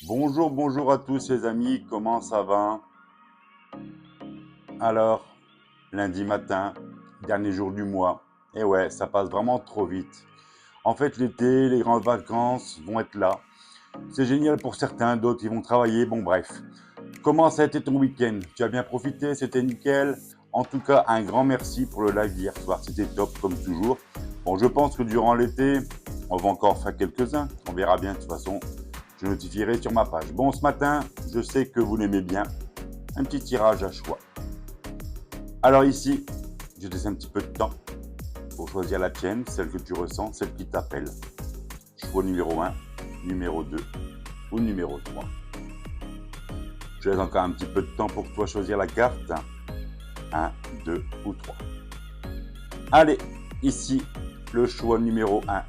Bonjour, bonjour à tous les amis, comment ça va? Alors, lundi matin, dernier jour du mois, et ouais, ça passe vraiment trop vite. En fait, l'été, les grandes vacances vont être là. C'est génial pour certains, d'autres ils vont travailler, bon bref. Comment ça a été ton week-end? Tu as bien profité, c'était nickel? En tout cas, un grand merci pour le live d'hier soir, c'était top comme toujours. Bon, je pense que durant l'été, on va encore faire quelques-uns, on verra bien de toute façon. Je notifierai sur ma page. Bon, ce matin, je sais que vous l'aimez bien, un petit tirage à choix. Alors ici, je te laisse un petit peu de temps pour choisir la tienne, celle que tu ressens, celle qui t'appelle. Choix numéro 1, numéro 2 ou numéro 3. Je laisse encore un petit peu de temps pour toi choisir la carte. 1, 2 ou 3. Allez, ici, le choix numéro 1,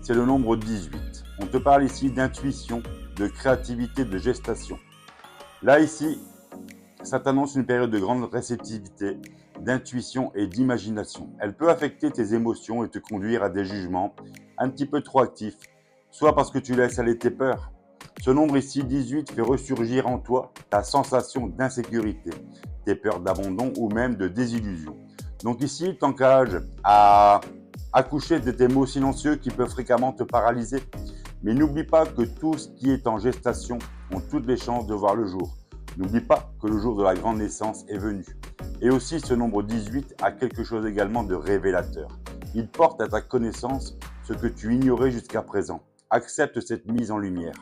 c'est le nombre 18. On te parle ici d'intuition, de créativité, de gestation. Là, ici, ça t'annonce une période de grande réceptivité, d'intuition et d'imagination. Elle peut affecter tes émotions et te conduire à des jugements un petit peu trop actifs, soit parce que tu laisses aller tes peurs. Ce nombre ici, 18, fait ressurgir en toi ta sensation d'insécurité, tes peurs d'abandon ou même de désillusion. Donc ici, il t'engage à accoucher de tes mots silencieux qui peuvent fréquemment te paralyser. Mais n'oublie pas que tout ce qui est en gestation ont toutes les chances de voir le jour. N'oublie pas que le jour de la grande naissance est venu. Et aussi, ce nombre 18 a quelque chose également de révélateur. Il porte à ta connaissance ce que tu ignorais jusqu'à présent. Accepte cette mise en lumière.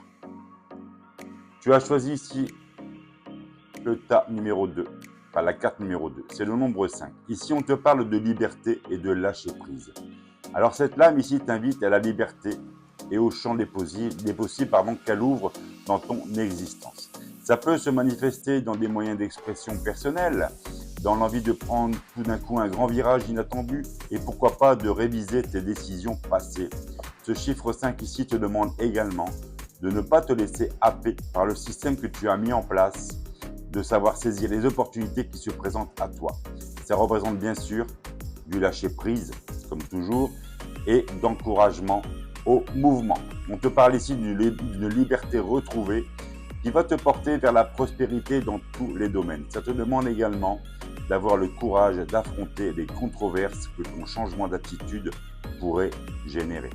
Tu as choisi ici le tas numéro 2, enfin la carte numéro 2, c'est le nombre 5. Ici, on te parle de liberté et de lâcher prise. Alors cette lame ici t'invite à la liberté et au champ des possibles qu'elle ouvre dans ton existence. Ça peut se manifester dans des moyens d'expression personnels, dans l'envie de prendre tout d'un coup un grand virage inattendu et pourquoi pas de réviser tes décisions passées. Ce chiffre 5 ici te demande également de ne pas te laisser happer par le système que tu as mis en place, de savoir saisir les opportunités qui se présentent à toi. Ça représente bien sûr du lâcher prise, comme toujours, et d'encouragement au mouvement. On te parle ici d'une liberté retrouvée qui va te porter vers la prospérité dans tous les domaines. Ça te demande également d'avoir le courage d'affronter les controverses que ton changement d'attitude pourrait générer.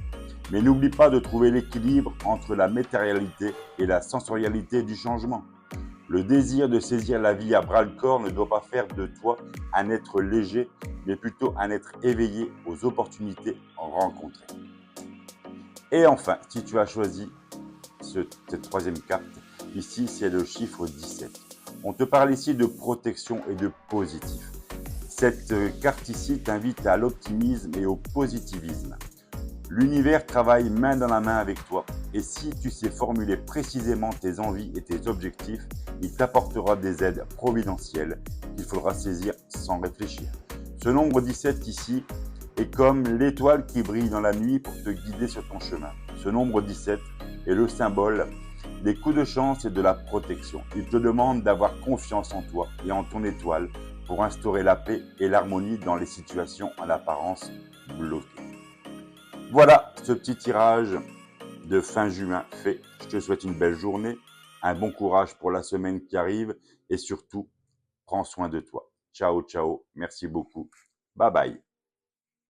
Mais n'oublie pas de trouver l'équilibre entre la matérialité et la sensorialité du changement. Le désir de saisir la vie à bras-le-corps ne doit pas faire de toi un être léger, mais plutôt un être éveillé aux opportunités rencontrées. Et enfin, si tu as choisi cette troisième carte, ici c'est le chiffre 17. On te parle ici de protection et de positif. Cette carte ici t'invite à l'optimisme et au positivisme. L'univers travaille main dans la main avec toi et si tu sais formuler précisément tes envies et tes objectifs, il t'apportera des aides providentielles qu'il faudra saisir sans réfléchir. Ce nombre 17 ici est comme l'étoile qui brille dans la nuit pour te guider sur ton chemin. Ce nombre 17 est le symbole des coups de chance et de la protection. Il te demande d'avoir confiance en toi et en ton étoile pour instaurer la paix et l'harmonie dans les situations en apparence bloquées. Voilà ce petit tirage de fin juin fait. Je te souhaite une belle journée, un bon courage pour la semaine qui arrive et surtout, prends soin de toi. Ciao, ciao. Merci beaucoup. Bye bye.